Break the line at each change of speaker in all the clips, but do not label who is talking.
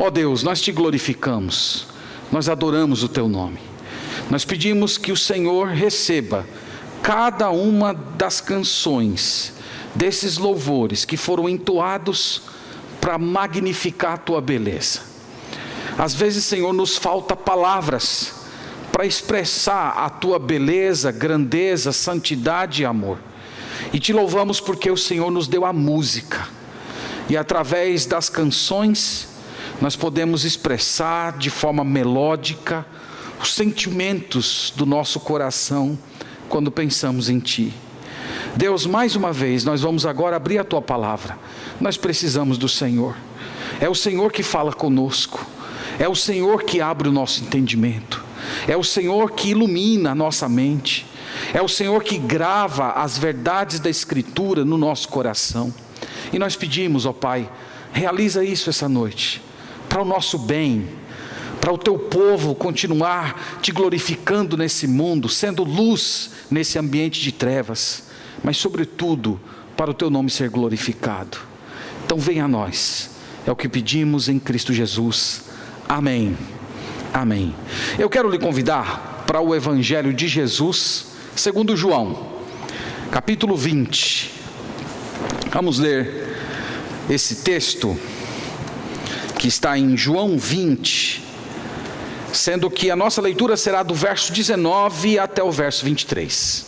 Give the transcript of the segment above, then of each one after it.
Ó Deus, nós te glorificamos, nós adoramos o teu nome. Nós pedimos que o Senhor receba cada uma das canções, desses louvores que foram entoados para magnificar a tua beleza. Às vezes, Senhor, nos falta palavras para expressar a tua beleza, grandeza, santidade e amor. E te louvamos porque o Senhor nos deu a música. E através das canções, nós podemos expressar de forma melódica os sentimentos do nosso coração quando pensamos em Ti. Deus, mais uma vez, nós vamos agora abrir a Tua palavra. Nós precisamos do Senhor. É o Senhor que fala conosco. É o Senhor que abre o nosso entendimento. É o Senhor que ilumina a nossa mente. É o Senhor que grava as verdades da Escritura no nosso coração. E nós pedimos, ó Pai, realiza isso essa noite, para o nosso bem, para o Teu povo continuar Te glorificando nesse mundo, sendo luz nesse ambiente de trevas, mas sobretudo para o Teu nome ser glorificado. Então venha a nós, é o que pedimos em Cristo Jesus. Amém. Amém. Eu quero lhe convidar para o Evangelho de Jesus, segundo João, capítulo 20. Vamos ler esse texto que está em João 20, sendo que a nossa leitura será do verso 19 até o verso 23.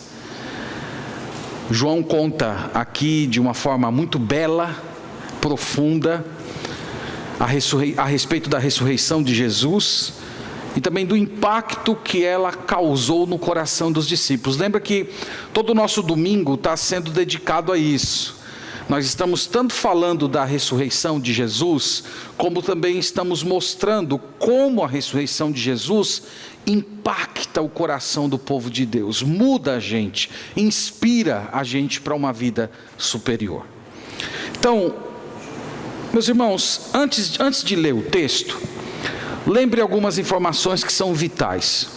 João conta aqui de uma forma muito bela, profunda, a respeito da ressurreição de Jesus e também do impacto que ela causou no coração dos discípulos. Lembra que todo o nosso domingo está sendo dedicado a isso. Nós estamos tanto falando da ressurreição de Jesus, como também estamos mostrando como a ressurreição de Jesus impacta o coração do povo de Deus, muda a gente, inspira a gente para uma vida superior. Então, meus irmãos, antes de ler o texto, lembre algumas informações que são vitais.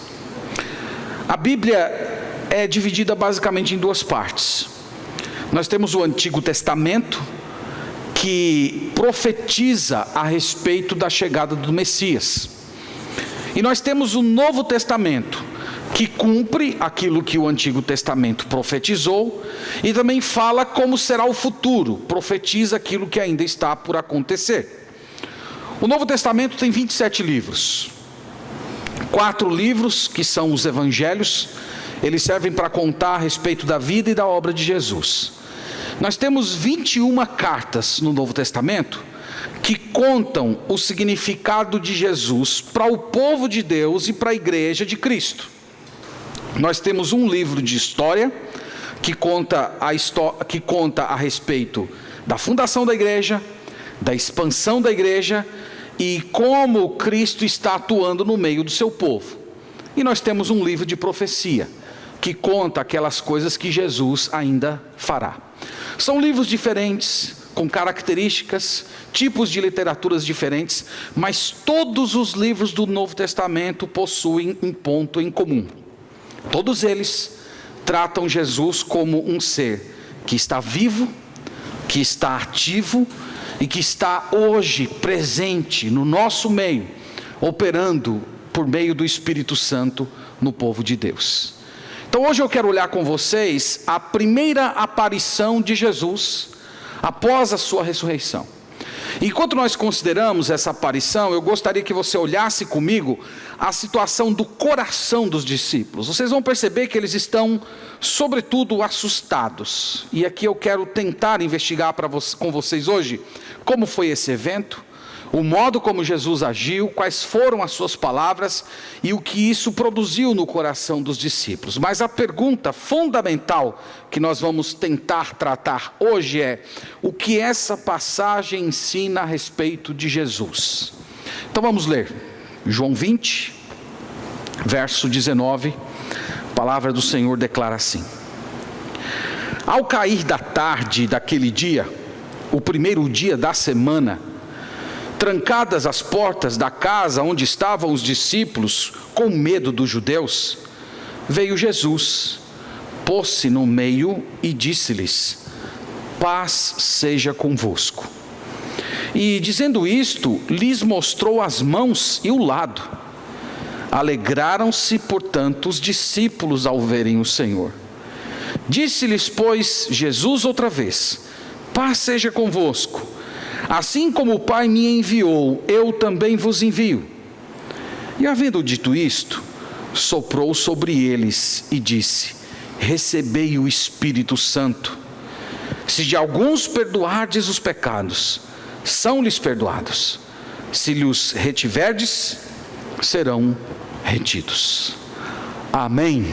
A Bíblia é dividida basicamente em duas partes. Nós temos o Antigo Testamento, que profetiza a respeito da chegada do Messias. E nós temos o Novo Testamento, que cumpre aquilo que o Antigo Testamento profetizou, e também fala como será o futuro, profetiza aquilo que ainda está por acontecer. O Novo Testamento tem 27 livros. 4 livros, que são os Evangelhos, eles servem para contar a respeito da vida e da obra de Jesus. Nós temos 21 cartas no Novo Testamento que contam o significado de Jesus para o povo de Deus e para a igreja de Cristo. Nós temos um livro de história que conta a respeito da fundação da igreja, da expansão da igreja e como Cristo está atuando no meio do seu povo. E nós temos um livro de profecia que conta aquelas coisas que Jesus ainda fará. São livros diferentes, com características, tipos de literaturas diferentes, mas todos os livros do Novo Testamento possuem um ponto em comum. Todos eles tratam Jesus como um ser que está vivo, que está ativo e que está hoje presente no nosso meio, operando por meio do Espírito Santo no povo de Deus. Então hoje eu quero olhar com vocês a primeira aparição de Jesus após a sua ressurreição. Enquanto nós consideramos essa aparição, eu gostaria que você olhasse comigo a situação do coração dos discípulos. Vocês vão perceber que eles estão, sobretudo, assustados. E aqui eu quero tentar investigar com vocês hoje como foi esse evento, o modo como Jesus agiu, quais foram as suas palavras e o que isso produziu no coração dos discípulos. Mas a pergunta fundamental que nós vamos tentar tratar hoje é: o que essa passagem ensina a respeito de Jesus? Então vamos ler João 20, verso 19, a palavra do Senhor declara assim: Ao cair da tarde daquele dia, o primeiro dia da semana, trancadas as portas da casa onde estavam os discípulos, com medo dos judeus, veio Jesus, pôs-se no meio e disse-lhes: paz seja convosco. E dizendo isto, lhes mostrou as mãos e o lado. Alegraram-se, portanto, os discípulos ao verem o Senhor. Disse-lhes, pois, Jesus outra vez: paz seja convosco. Assim como o Pai me enviou, eu também vos envio. E havendo dito isto, soprou sobre eles e disse: recebei o Espírito Santo. Se de alguns perdoardes os pecados, são-lhes perdoados. Se lhes retiverdes, serão retidos. Amém.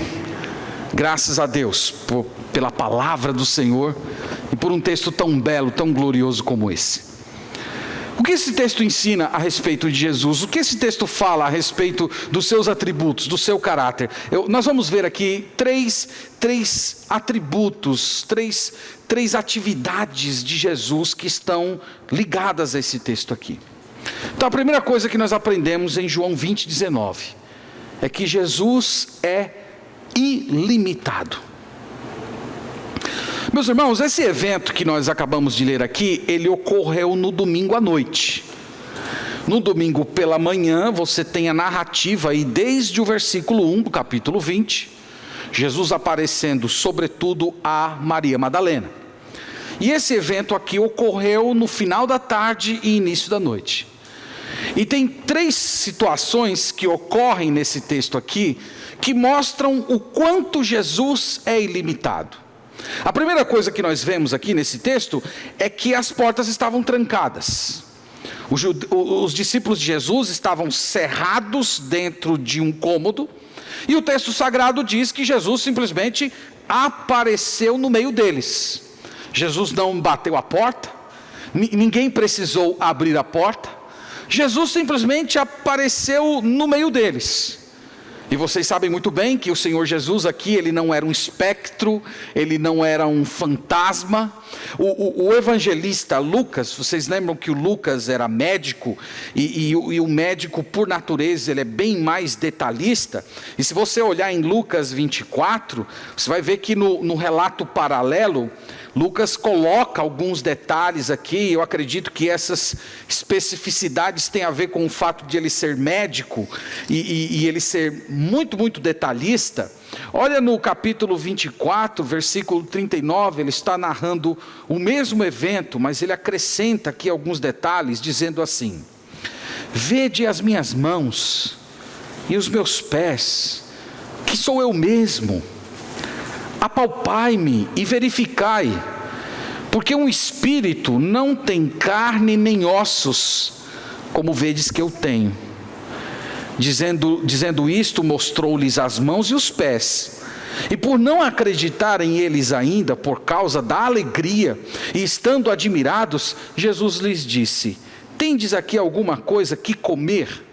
Graças a Deus pela palavra do Senhor e por um texto tão belo, tão glorioso como esse. O que esse texto ensina a respeito de Jesus? O que esse texto fala a respeito dos seus atributos, do seu caráter? Nós vamos ver aqui três atributos, três atividades de Jesus que estão ligadas a esse texto aqui. Então a primeira coisa que nós aprendemos em João 20:19 é que Jesus é ilimitado. Meus irmãos, esse evento que nós acabamos de ler aqui, ele ocorreu no domingo à noite. No domingo pela manhã, você tem a narrativa aí desde o versículo 1 do capítulo 20, Jesus aparecendo sobretudo a Maria Madalena. E esse evento aqui ocorreu no final da tarde e início da noite. E tem três situações que ocorrem nesse texto aqui, que mostram o quanto Jesus é ilimitado. A primeira coisa que nós vemos aqui nesse texto é que as portas estavam trancadas. Os discípulos de Jesus estavam cerrados dentro de um cômodo, e o texto sagrado diz que Jesus simplesmente apareceu no meio deles. Jesus não bateu a porta, ninguém precisou abrir a porta, Jesus simplesmente apareceu no meio deles. E vocês sabem muito bem que o Senhor Jesus aqui, ele não era um espectro, ele não era um fantasma. O evangelista Lucas, vocês lembram que o Lucas era médico, e o médico por natureza, ele é bem mais detalhista. E se você olhar em Lucas 24, você vai ver que no relato paralelo, Lucas coloca alguns detalhes aqui. Eu acredito que essas especificidades têm a ver com o fato de ele ser médico e ele ser muito, muito detalhista. Olha no capítulo 24, versículo 39, ele está narrando o mesmo evento, mas ele acrescenta aqui alguns detalhes, dizendo assim: vede as minhas mãos e os meus pés, que sou eu mesmo. Apalpai-me e verificai, porque um espírito não tem carne nem ossos, como vedes que eu tenho. Dizendo isto, mostrou-lhes as mãos e os pés. E por não acreditarem eles ainda, por causa da alegria, e estando admirados, Jesus lhes disse: tendes aqui alguma coisa que comer?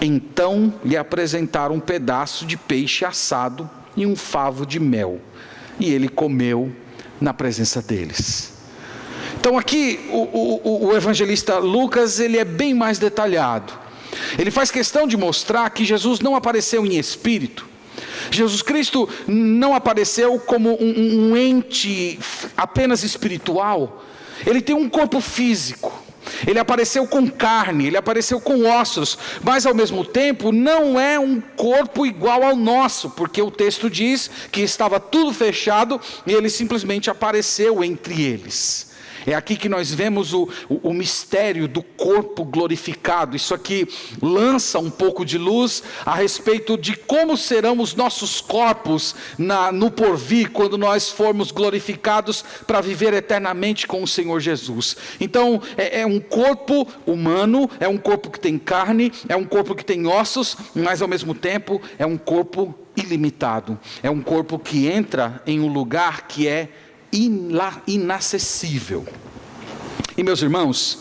Então lhe apresentaram um pedaço de peixe assado e um favo de mel, e ele comeu na presença deles. Então aqui o evangelista Lucas, ele é bem mais detalhado. Ele faz questão de mostrar que Jesus não apareceu em espírito. Jesus Cristo não apareceu como um ente apenas espiritual. Ele tem um corpo físico. Ele apareceu com carne, ele apareceu com ossos, mas ao mesmo tempo não é um corpo igual ao nosso, porque o texto diz que estava tudo fechado e ele simplesmente apareceu entre eles. É aqui que nós vemos o mistério do corpo glorificado. Isso aqui lança um pouco de luz a respeito de como serão os nossos corpos no porvir, quando nós formos glorificados para viver eternamente com o Senhor Jesus. Então é um corpo humano, é um corpo que tem carne, é um corpo que tem ossos, mas ao mesmo tempo é um corpo ilimitado. É um corpo que entra em um lugar que é inacessível. E meus irmãos,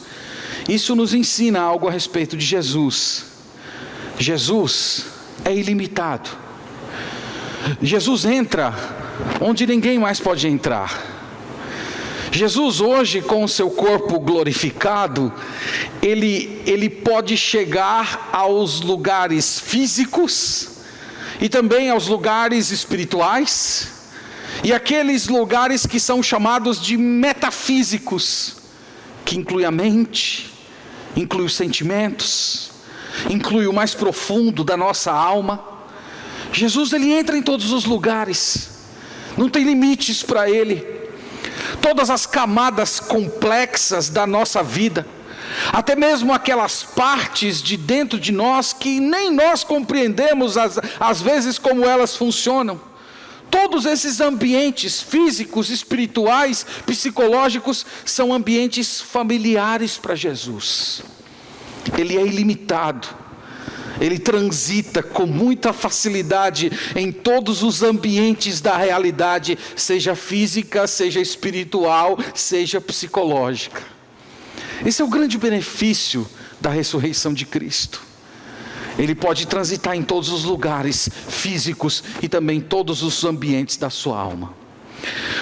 isso nos ensina algo a respeito de Jesus. Jesus é ilimitado. Jesus entra onde ninguém mais pode entrar. Jesus hoje, com o seu corpo glorificado, ele pode chegar aos lugares físicos e também aos lugares espirituais, e aqueles lugares que são chamados de metafísicos, que inclui a mente, inclui os sentimentos, inclui o mais profundo da nossa alma. Jesus, ele entra em todos os lugares, não tem limites para ele. Todas as camadas complexas da nossa vida, até mesmo aquelas partes de dentro de nós que nem nós compreendemos às vezes como elas funcionam. Todos esses ambientes físicos, espirituais, psicológicos, são ambientes familiares para Jesus. Ele é ilimitado, ele transita com muita facilidade em todos os ambientes da realidade, seja física, seja espiritual, seja psicológica. Esse é o grande benefício da ressurreição de Cristo. Ele pode transitar em todos os lugares físicos e também em todos os ambientes da sua alma.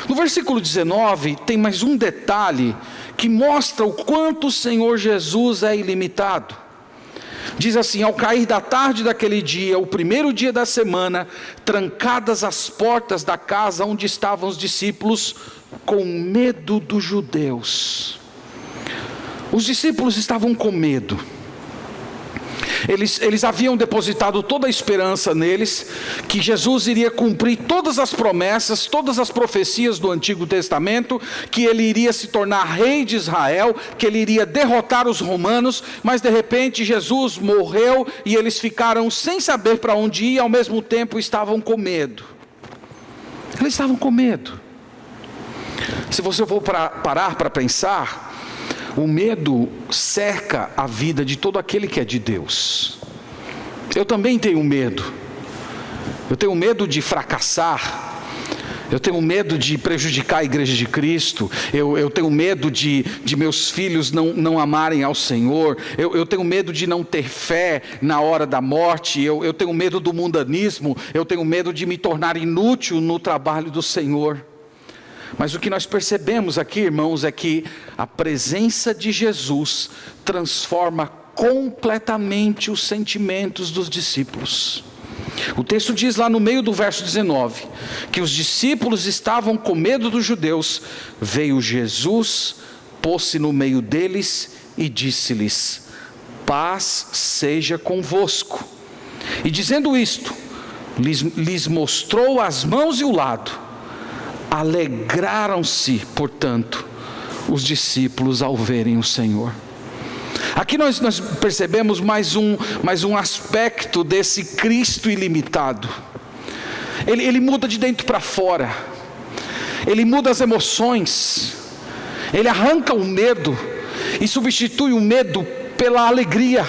No versículo 19 tem mais um detalhe que mostra o quanto o Senhor Jesus é ilimitado. Diz assim: ao cair da tarde daquele dia, o primeiro dia da semana, trancadas as portas da casa onde estavam os discípulos, com medo dos judeus. Os discípulos estavam com medo. Eles haviam depositado toda a esperança neles, que Jesus iria cumprir todas as promessas, todas as profecias do Antigo Testamento, que ele iria se tornar rei de Israel, que ele iria derrotar os romanos, mas de repente Jesus morreu e eles ficaram sem saber para onde ir, e ao mesmo tempo estavam com medo. Eles estavam com medo. Se você for parar para pensar, o medo cerca a vida de todo aquele que é de Deus. Eu também tenho medo. Eu tenho medo de fracassar. Eu tenho medo de prejudicar a igreja de Cristo. Eu tenho medo de meus filhos não amarem ao Senhor. Eu tenho medo de não ter fé na hora da morte. Eu tenho medo do mundanismo. Eu tenho medo de me tornar inútil no trabalho do Senhor. Mas o que nós percebemos aqui, irmãos, é que a presença de Jesus transforma completamente os sentimentos dos discípulos. O texto diz lá no meio do verso 19, que os discípulos estavam com medo dos judeus. Veio Jesus, pôs-se no meio deles e disse-lhes: paz seja convosco. E dizendo isto, lhes mostrou as mãos e o lado. Alegraram-se, portanto, os discípulos ao verem o Senhor. Aqui nós percebemos mais um aspecto desse Cristo ilimitado. Ele muda de dentro para fora. Ele muda as emoções. Ele arranca o medo e substitui o medo pela alegria.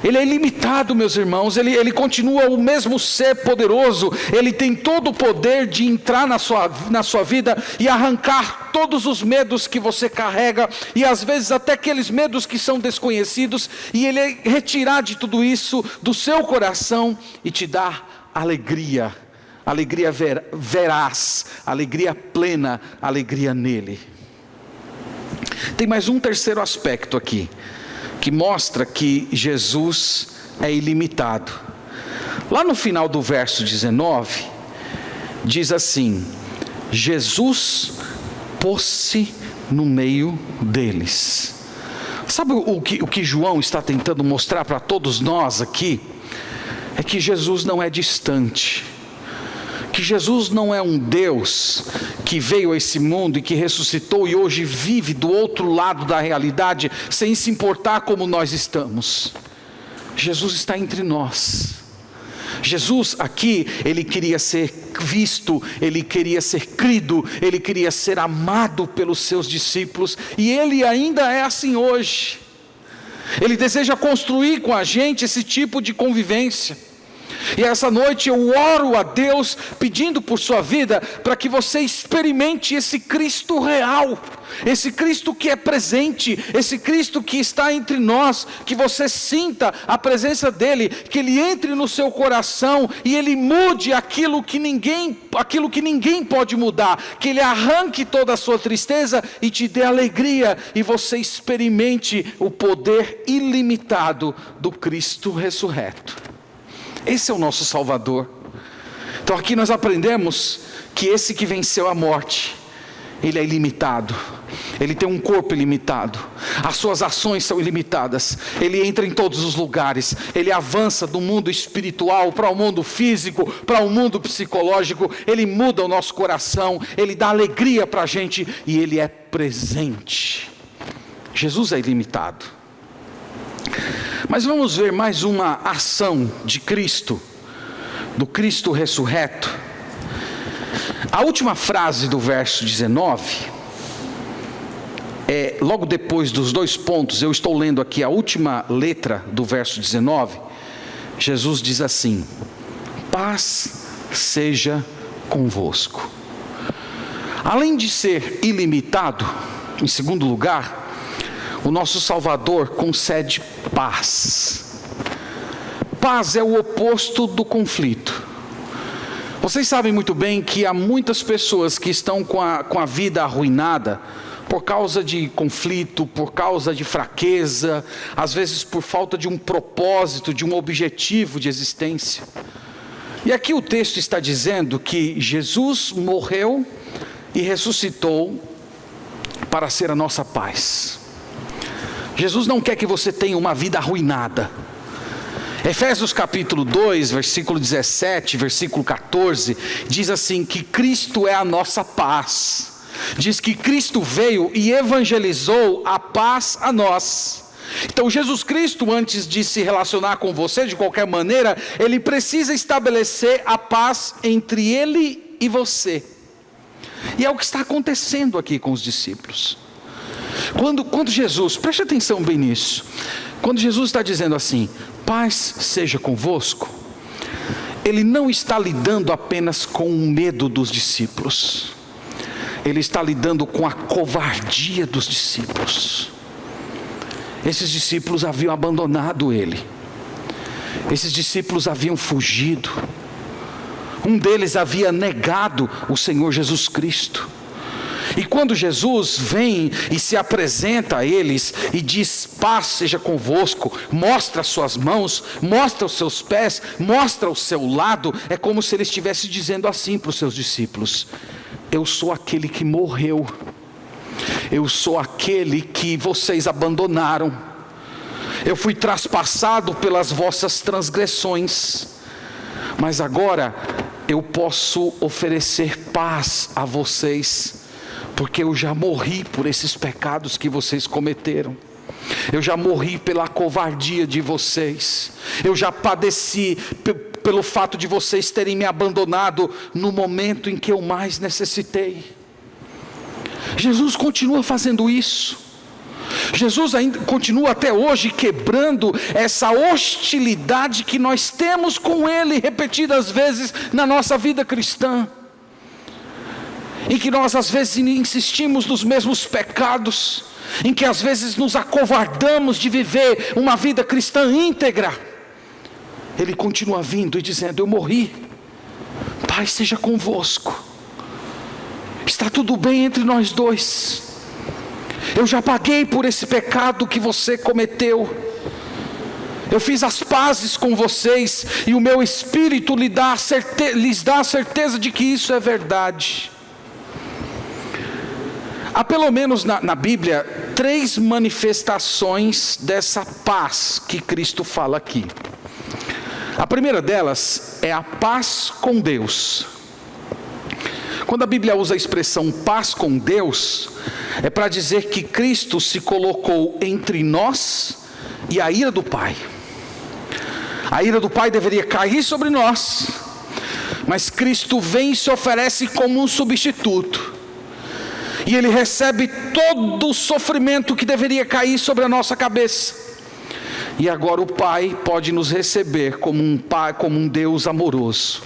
Ele é ilimitado, meus irmãos. Ele continua o mesmo ser poderoso. Ele tem todo o poder de entrar na sua vida e arrancar todos os medos que você carrega, e às vezes até aqueles medos que são desconhecidos, e ele retirar de tudo isso do seu coração e te dar alegria, alegria veraz, alegria plena, alegria nele. Tem mais um terceiro aspecto aqui, que mostra que Jesus é ilimitado. Lá no final do verso 19, diz assim: Jesus pôs-se no meio deles. Sabe o que João está tentando mostrar para todos nós aqui? É que Jesus não é distante, que Jesus não é um Deus que veio a esse mundo e que ressuscitou e hoje vive do outro lado da realidade, sem se importar como nós estamos. Jesus está entre nós. Jesus aqui, ele queria ser visto, ele queria ser crido, ele queria ser amado pelos seus discípulos, e ele ainda é assim hoje. Ele deseja construir com a gente esse tipo de convivência. E essa noite eu oro a Deus pedindo por sua vida, para que você experimente esse Cristo real, esse Cristo que é presente, esse Cristo que está entre nós, que você sinta a presença dele, que ele entre no seu coração e ele mude aquilo que ninguém pode mudar, que ele arranque toda a sua tristeza e te dê alegria, e você experimente o poder ilimitado do Cristo ressurreto. Esse é o nosso Salvador. Então aqui nós aprendemos que esse que venceu a morte, ele é ilimitado, Ele tem um corpo ilimitado, as suas ações são ilimitadas, ele entra em todos os lugares, ele avança do mundo espiritual para o mundo físico, para o mundo psicológico, ele muda o nosso coração, ele dá alegria para a gente e ele é presente. Jesus é ilimitado. Mas vamos ver mais uma ação de Cristo, do Cristo ressurreto. A última frase do verso 19, logo depois dos 2 pontos, eu estou lendo aqui a última letra do verso 19, Jesus diz assim: paz seja convosco. Além de ser ilimitado, em segundo lugar, o nosso Salvador concede paz. Paz é o oposto do conflito. Vocês sabem muito bem que há muitas pessoas que estão com a vida arruinada por causa de conflito, por causa de fraqueza, às vezes por falta de um propósito, de um objetivo de existência. E aqui o texto está dizendo que Jesus morreu e ressuscitou para ser a nossa paz. Jesus não quer que você tenha uma vida arruinada. Efésios capítulo 2, versículo 17, versículo 14, diz assim que Cristo é a nossa paz. Diz que Cristo veio e evangelizou a paz a nós. Então Jesus Cristo, antes de se relacionar com você de qualquer maneira, ele precisa estabelecer a paz entre ele e você. E é o que está acontecendo aqui com os discípulos. Quando Jesus, preste atenção bem nisso, quando Jesus está dizendo assim, paz seja convosco, ele não está lidando apenas com o medo dos discípulos, ele está lidando com a covardia dos discípulos. Esses discípulos haviam abandonado ele, esses discípulos haviam fugido, um deles havia negado o Senhor Jesus Cristo. E quando Jesus vem e se apresenta a eles e diz, paz seja convosco, mostra as suas mãos, mostra os seus pés, mostra o seu lado, é como se ele estivesse dizendo assim para os seus discípulos: eu sou aquele que morreu, eu sou aquele que vocês abandonaram, eu fui traspassado pelas vossas transgressões, mas agora eu posso oferecer paz a vocês, porque eu já morri por esses pecados que vocês cometeram, eu já morri pela covardia de vocês, eu já padeci pelo fato de vocês terem me abandonado no momento em que eu mais necessitei. Jesus continua fazendo isso. Jesus ainda continua até hoje quebrando essa hostilidade que nós temos com Ele repetidas vezes na nossa vida cristã, em que nós às vezes insistimos nos mesmos pecados, em que às vezes nos acovardamos de viver uma vida cristã íntegra. Ele continua vindo e dizendo: eu morri, paz seja convosco, está tudo bem entre nós dois, eu já paguei por esse pecado que você cometeu, eu fiz as pazes com vocês, e o meu Espírito lhes dá a certeza de que isso é verdade. Há pelo menos na Bíblia 3 manifestações dessa paz que Cristo fala aqui. A primeira delas é a paz com Deus. Quando a Bíblia usa a expressão paz com Deus, é para dizer que Cristo se colocou entre nós e a ira do Pai. A ira do Pai deveria cair sobre nós, mas Cristo vem e se oferece como um substituto, e Ele recebe todo o sofrimento que deveria cair sobre a nossa cabeça. E agora o Pai pode nos receber como um Pai, como um Deus amoroso.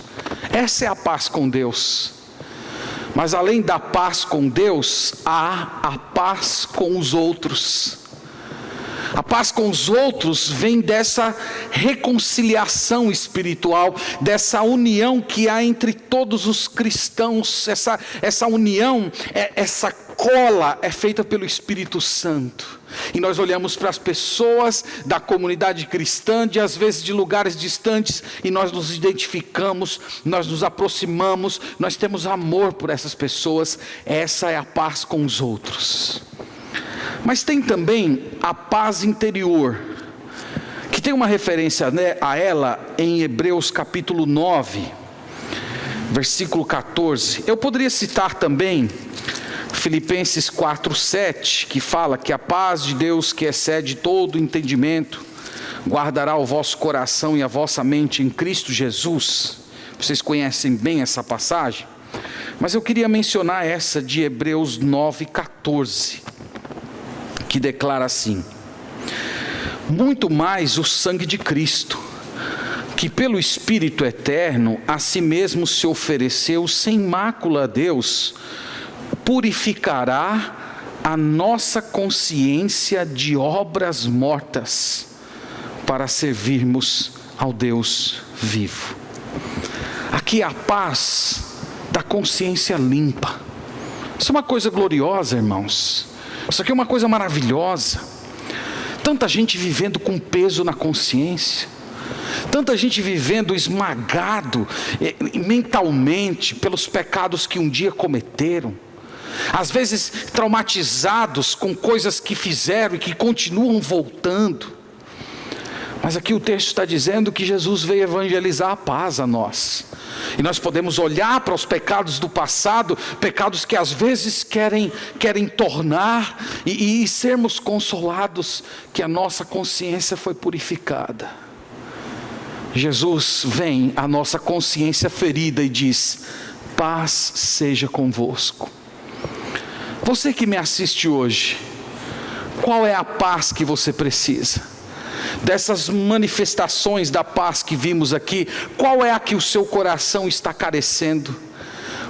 Essa é a paz com Deus. Mas além da paz com Deus, há a paz com os outros. A paz com os outros vem dessa reconciliação espiritual, dessa união que há entre todos os cristãos. Essa união, essa cola é feita pelo Espírito Santo. E nós olhamos para as pessoas da comunidade cristã, às vezes de lugares distantes, e nós nos identificamos, nós nos aproximamos, nós temos amor por essas pessoas. Essa é a paz com os outros. Mas tem também a paz interior, que tem uma referência, né, a ela em Hebreus capítulo 9, versículo 14. Eu poderia citar também Filipenses 4:7, que fala que a paz de Deus, que excede todo entendimento, guardará o vosso coração e a vossa mente em Cristo Jesus. Vocês conhecem bem essa passagem, mas eu queria mencionar essa de Hebreus 9:14, que declara assim: muito mais o sangue de Cristo, que pelo Espírito eterno a si mesmo se ofereceu sem mácula a Deus, purificará a nossa consciência de obras mortas, para servirmos ao Deus vivo. Aqui é a paz da consciência limpa. Isso é uma coisa gloriosa, irmãos. Isso aqui é uma coisa maravilhosa. Tanta gente vivendo com peso na consciência, tanta gente vivendo esmagado mentalmente pelos pecados que um dia cometeram, às vezes traumatizados com coisas que fizeram e que continuam voltando. Mas aqui o texto está dizendo que Jesus veio evangelizar a paz a nós, e nós podemos olhar para os pecados do passado, pecados que às vezes querem tornar, e sermos consolados que a nossa consciência foi purificada. Jesus vem à nossa consciência ferida e diz: paz seja convosco. Você que me assiste hoje, qual é a paz que você precisa? Dessas manifestações da paz que vimos aqui, qual é a que o seu coração está carecendo?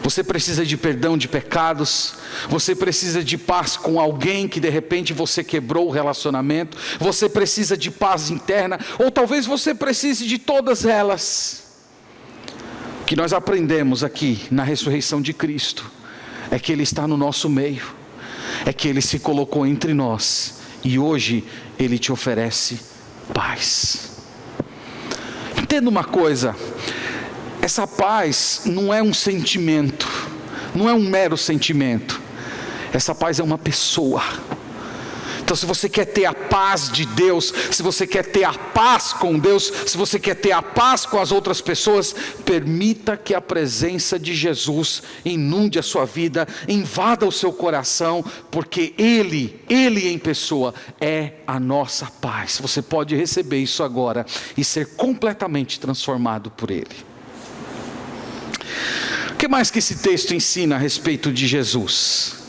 Você precisa de perdão de pecados, você precisa de paz com alguém que de repente você quebrou o relacionamento, você precisa de paz interna, ou talvez você precise de todas elas. O que nós aprendemos aqui na ressurreição de Cristo é que Ele está no nosso meio, é que Ele se colocou entre nós, e hoje Ele te oferece paz. Entenda uma coisa: essa paz não é um sentimento, não é um mero sentimento. Essa paz é uma pessoa. Então, se você quer ter a paz de Deus, se você quer ter a paz com Deus, se você quer ter a paz com as outras pessoas, permita que a presença de Jesus inunde a sua vida, invada o seu coração, porque Ele em pessoa é a nossa paz. Você pode receber isso agora e ser completamente transformado por Ele. O que mais que esse texto ensina a respeito de Jesus?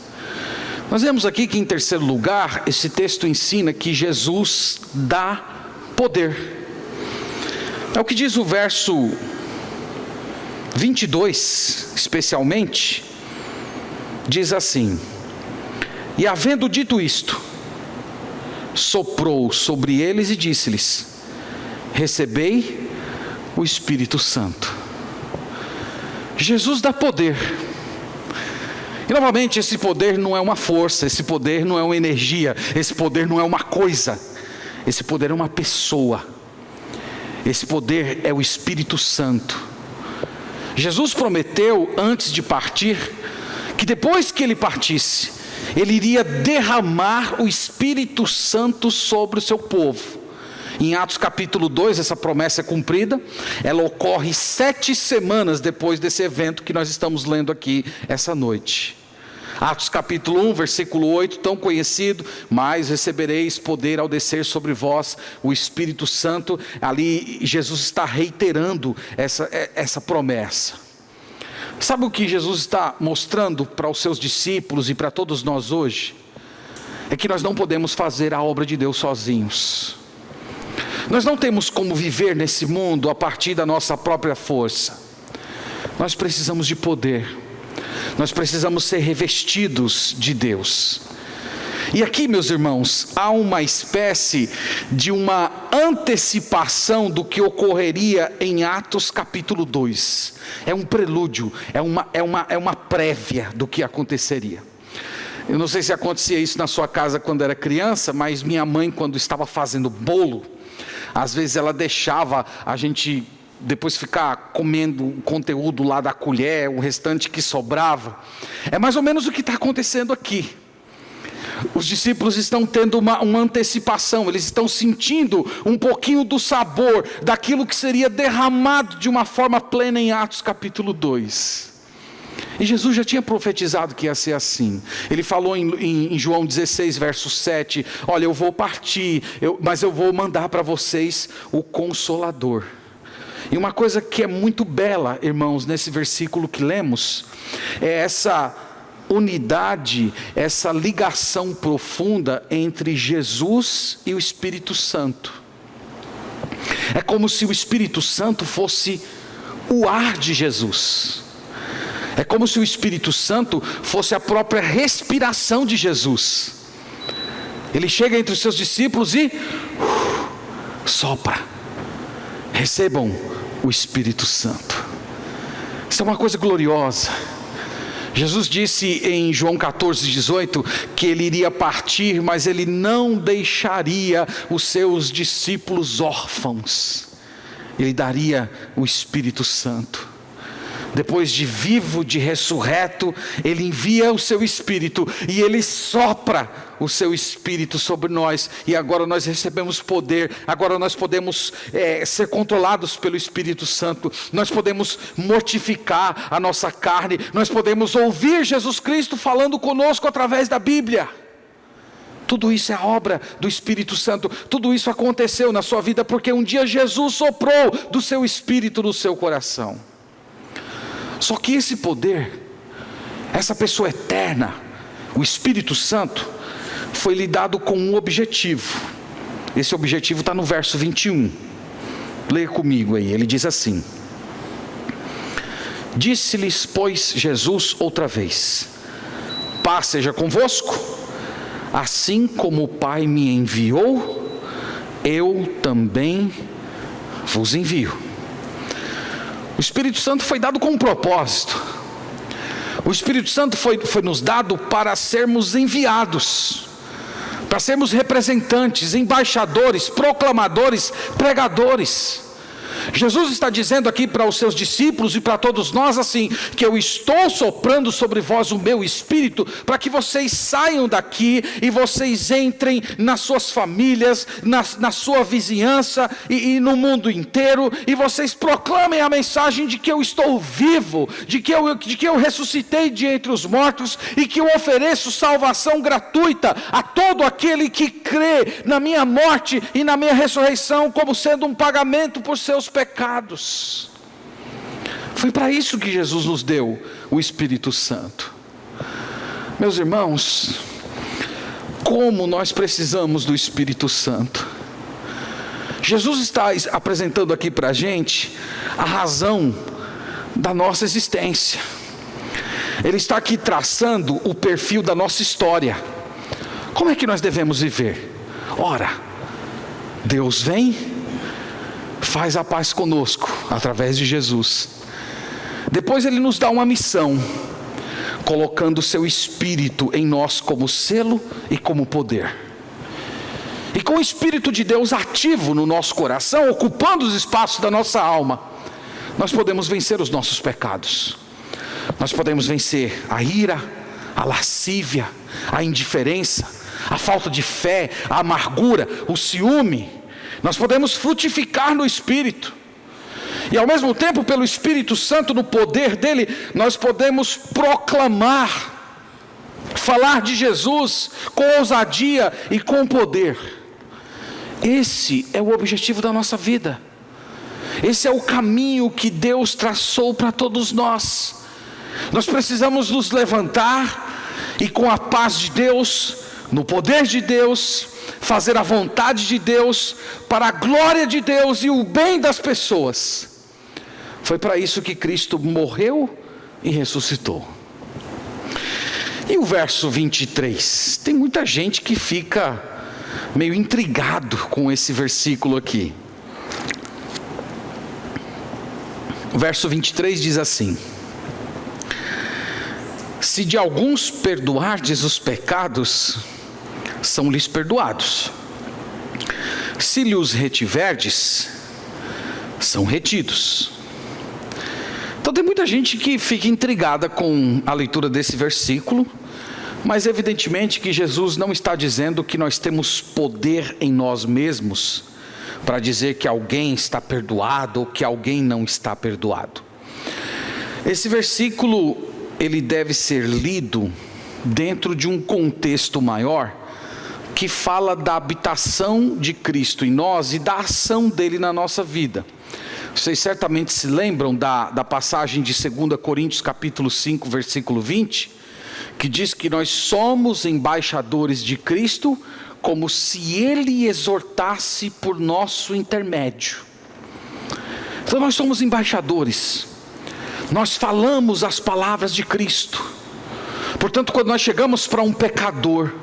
Nós vemos aqui que, em terceiro lugar, esse texto ensina que Jesus dá poder. É o que diz o verso 22, especialmente, diz assim: e havendo dito isto, soprou sobre eles e disse-lhes: recebei o Espírito Santo. Jesus dá poder. E novamente, esse poder não é uma força, esse poder não é uma energia, esse poder não é uma coisa, esse poder é uma pessoa. Esse poder é o Espírito Santo. Jesus prometeu antes de partir que depois que Ele partisse, Ele iria derramar o Espírito Santo sobre o seu povo. Em Atos capítulo 2, essa promessa é cumprida. Ela ocorre 7 semanas depois desse evento que nós estamos lendo aqui essa noite. Atos capítulo 1, versículo 8, tão conhecido: mas recebereis poder ao descer sobre vós o Espírito Santo. Ali Jesus está reiterando essa promessa. Sabe o que Jesus está mostrando para os seus discípulos e para todos nós hoje? É que nós não podemos fazer a obra de Deus sozinhos. Nós não temos como viver nesse mundo a partir da nossa própria força. Nós precisamos de poder. Nós precisamos ser revestidos de Deus. E aqui, meus irmãos, há uma espécie de uma antecipação do que ocorreria em Atos capítulo 2. É um prelúdio, é uma prévia do que aconteceria. Eu não sei se acontecia isso na sua casa quando era criança, mas minha mãe, quando estava fazendo bolo, às vezes ela deixava a gente depois ficar comendo o conteúdo lá da colher, o restante que sobrava. É mais ou menos o que está acontecendo aqui. Os discípulos estão tendo uma antecipação, eles estão sentindo um pouquinho do sabor daquilo que seria derramado de uma forma plena em Atos capítulo 2. E Jesus já tinha profetizado que ia ser assim. Ele falou em João 16, verso 7, olha, eu vou partir, mas eu vou mandar para vocês o Consolador. E uma coisa que é muito bela, irmãos, nesse versículo que lemos, é essa unidade, essa ligação profunda entre Jesus e o Espírito Santo. É como se o Espírito Santo fosse o ar de Jesus. É como se o Espírito Santo fosse a própria respiração de Jesus. Ele chega entre os seus discípulos e sopra. Recebam o Espírito Santo. Isso é uma coisa gloriosa. Jesus disse em João 14, 18, que ele iria partir, mas ele não deixaria os seus discípulos órfãos. Ele daria o Espírito Santo. Depois de vivo, de ressurreto, ele envia o seu Espírito e ele sopra o seu Espírito sobre nós. E agora nós recebemos poder, agora nós podemos ser controlados pelo Espírito Santo. Nós podemos mortificar a nossa carne, nós podemos ouvir Jesus Cristo falando conosco através da Bíblia. Tudo isso é obra do Espírito Santo. Tudo isso aconteceu na sua vida porque um dia Jesus soprou do seu Espírito no seu coração. Só que esse poder, essa pessoa eterna, o Espírito Santo, foi lhe dado com um objetivo. Esse objetivo está no verso 21. Leia comigo aí, ele diz assim: disse-lhes, pois, Jesus outra vez: paz seja convosco, assim como o Pai me enviou, eu também vos envio. O Espírito Santo foi dado com um propósito. O Espírito Santo foi nos dado para sermos enviados, para sermos representantes, embaixadores, proclamadores, pregadores. Jesus está dizendo aqui para os seus discípulos e para todos nós assim, que eu estou soprando sobre vós o meu Espírito, para que vocês saiam daqui e vocês entrem nas suas famílias, na sua vizinhança e no mundo inteiro, e vocês proclamem a mensagem de que eu estou vivo, de que eu ressuscitei de entre os mortos, e que eu ofereço salvação gratuita a todo aquele que crê na minha morte e na minha ressurreição, como sendo um pagamento por seus pecados. Foi para isso que Jesus nos deu o Espírito Santo. Meus irmãos, como nós precisamos do Espírito Santo. Jesus está apresentando aqui para a gente a razão da nossa existência. Ele está aqui traçando o perfil da nossa história. Como é que nós devemos viver? Ora, Deus vem, faz a paz conosco, através de Jesus. Depois ele nos dá uma missão, colocando o seu Espírito em nós como selo e como poder. E com o Espírito de Deus ativo no nosso coração, ocupando os espaços da nossa alma, nós podemos vencer os nossos pecados. Nós podemos vencer a ira, a lascívia, a indiferença, a falta de fé, a amargura, o ciúme. Nós podemos frutificar no Espírito. E ao mesmo tempo, pelo Espírito Santo, no poder dele, nós podemos proclamar, falar de Jesus com ousadia e com poder. Esse é o objetivo da nossa vida. Esse é o caminho que Deus traçou para todos nós. Nós precisamos nos levantar e com a paz de Deus, no poder de Deus, fazer a vontade de Deus, para a glória de Deus e o bem das pessoas. Foi para isso que Cristo morreu e ressuscitou. E o verso 23, tem muita gente que fica meio intrigado com esse versículo aqui. O verso 23 diz assim: Se de alguns perdoardes os pecados, são-lhes perdoados. Se lhes retiverdes, são retidos. Então tem muita gente que fica intrigada com a leitura desse versículo, mas evidentemente que Jesus não está dizendo que nós temos poder em nós mesmos para dizer que alguém está perdoado ou que alguém não está perdoado. Esse versículo, ele deve ser lido dentro de um contexto maior, que fala da habitação de Cristo em nós e da ação dele na nossa vida. Vocês certamente se lembram da passagem de 2 Coríntios capítulo 5, versículo 20, que diz que nós somos embaixadores de Cristo, como se Ele exortasse por nosso intermédio. Então nós somos embaixadores, nós falamos as palavras de Cristo. Portanto, quando nós chegamos para um pecador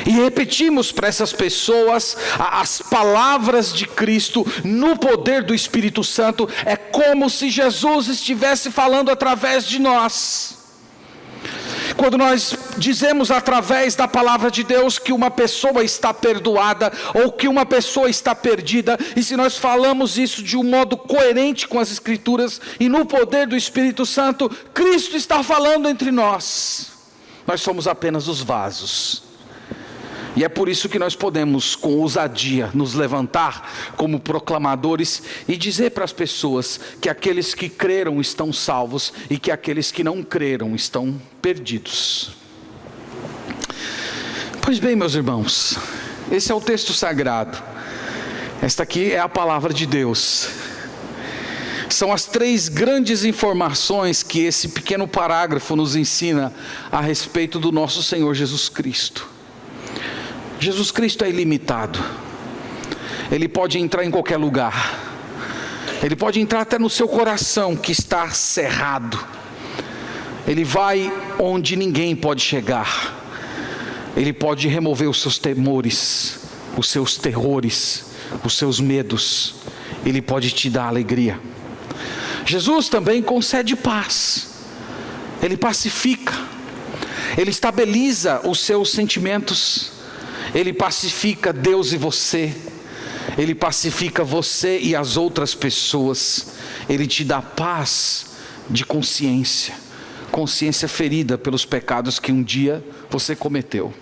e repetimos para essas pessoas as palavras de Cristo no poder do Espírito Santo, é como se Jesus estivesse falando através de nós. Quando nós dizemos através da palavra de Deus que uma pessoa está perdoada ou que uma pessoa está perdida, e se nós falamos isso de um modo coerente com as Escrituras e no poder do Espírito Santo, Cristo está falando entre nós. Nós somos apenas os vasos. E é por isso que nós podemos, com ousadia, nos levantar como proclamadores e dizer para as pessoas que aqueles que creram estão salvos e que aqueles que não creram estão perdidos. Pois bem, meus irmãos, esse é o texto sagrado. Esta aqui é a palavra de Deus. São as 3 grandes informações que esse pequeno parágrafo nos ensina a respeito do nosso Senhor Jesus Cristo. Jesus Cristo é ilimitado. Ele pode entrar em qualquer lugar. Ele pode entrar até no seu coração que está cerrado. Ele vai onde ninguém pode chegar. Ele pode remover os seus temores, os seus terrores, os seus medos. Ele pode te dar alegria. Jesus também concede paz. Ele pacifica. Ele estabiliza os seus sentimentos. Ele pacifica Deus e você. Ele pacifica você e as outras pessoas. Ele te dá paz de consciência. Consciência ferida pelos pecados que um dia você cometeu.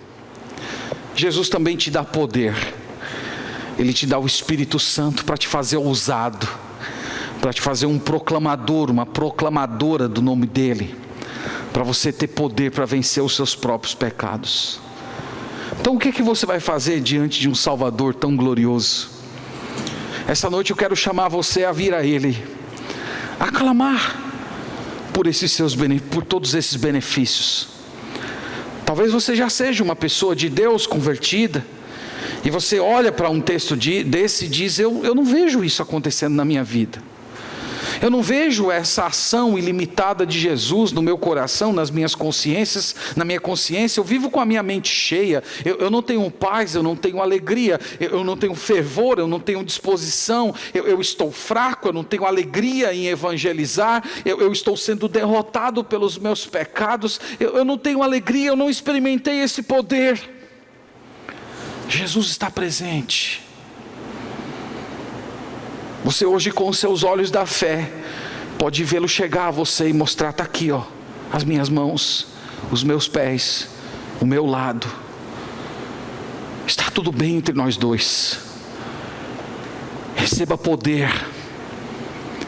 Jesus também te dá poder. Ele te dá o Espírito Santo para te fazer ousado, para te fazer um proclamador, uma proclamadora do nome dEle, para você ter poder para vencer os seus próprios pecados. Então o que você vai fazer diante de um Salvador tão glorioso? Essa noite eu quero chamar você a vir a Ele, a clamar por todos esses benefícios. Talvez você já seja uma pessoa de Deus convertida, e você olha para um texto desse e diz, eu não vejo isso acontecendo na minha vida. Eu não vejo essa ação ilimitada de Jesus no meu coração, nas minhas consciências, na minha consciência. Eu vivo com a minha mente cheia, eu não tenho paz, eu não tenho alegria, eu não tenho fervor, eu não tenho disposição, eu estou fraco, eu não tenho alegria em evangelizar, eu estou sendo derrotado pelos meus pecados, eu não tenho alegria, eu não experimentei esse poder. Jesus está presente. Você hoje, com os seus olhos da fé, pode vê-lo chegar a você e mostrar, está aqui, ó, as minhas mãos, os meus pés, o meu lado. Está tudo bem entre nós dois. Receba poder,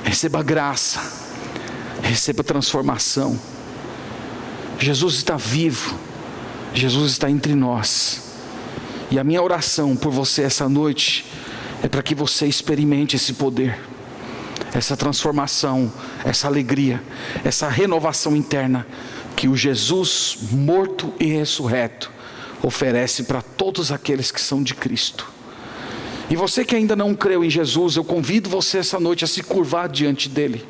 receba graça, receba transformação. Jesus está vivo, Jesus está entre nós. E a minha oração por você essa noite é para que você experimente esse poder, essa transformação, essa alegria, essa renovação interna que o Jesus morto e ressurreto oferece para todos aqueles que são de Cristo. E você que ainda não creu em Jesus, eu convido você essa noite a se curvar diante dele,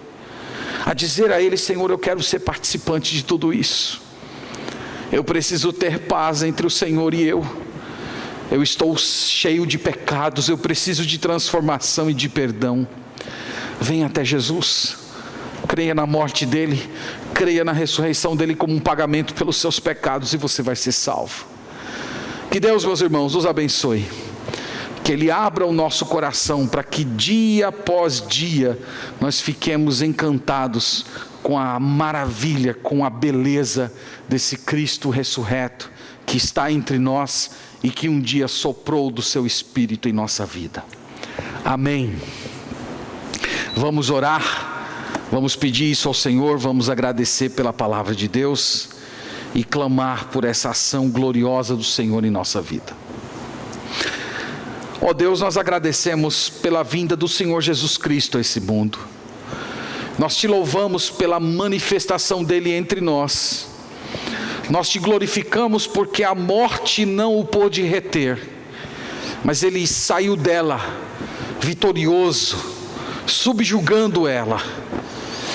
a dizer a ele, Senhor, eu quero ser participante de tudo isso. Eu preciso ter paz entre o Senhor e eu estou cheio de pecados, eu preciso de transformação e de perdão. Venha até Jesus, creia na morte dele, creia na ressurreição dele como um pagamento pelos seus pecados e você vai ser salvo. Que Deus, meus irmãos, nos abençoe. Que Ele abra o nosso coração para que dia após dia nós fiquemos encantados com a maravilha, com a beleza desse Cristo ressurreto que está entre nós e que um dia soprou do seu Espírito em nossa vida. Amém. Vamos orar, vamos pedir isso ao Senhor, vamos agradecer pela palavra de Deus e clamar por essa ação gloriosa do Senhor em nossa vida. Ó Deus, nós agradecemos pela vinda do Senhor Jesus Cristo a esse mundo. Nós te louvamos pela manifestação dele entre nós. Nós te glorificamos porque a morte não o pôde reter, mas ele saiu dela vitorioso, subjugando ela.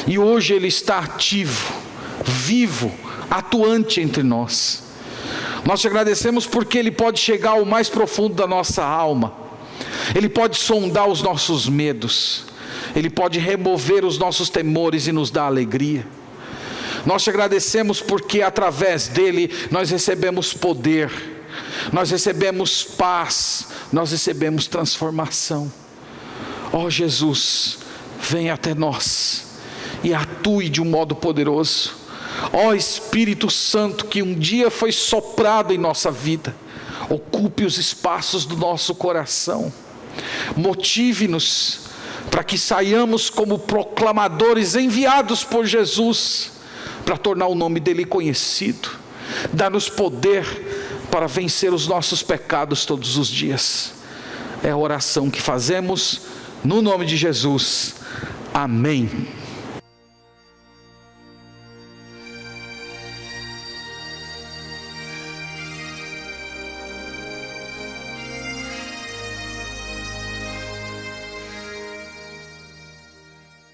E hoje ele está ativo, vivo, atuante entre nós. Nós te agradecemos porque ele pode chegar ao mais profundo da nossa alma. Ele pode sondar os nossos medos. Ele pode remover os nossos temores e nos dar alegria. Nós te agradecemos porque através dele nós recebemos poder, nós recebemos paz, nós recebemos transformação. Ó Jesus, venha até nós e atue de um modo poderoso. Ó Espírito Santo, que um dia foi soprado em nossa vida, ocupe os espaços do nosso coração. Motive-nos para que saiamos como proclamadores enviados por Jesus, para tornar o nome dele conhecido. Dá-nos poder para vencer os nossos pecados todos os dias. É a oração que fazemos no nome de Jesus. Amém.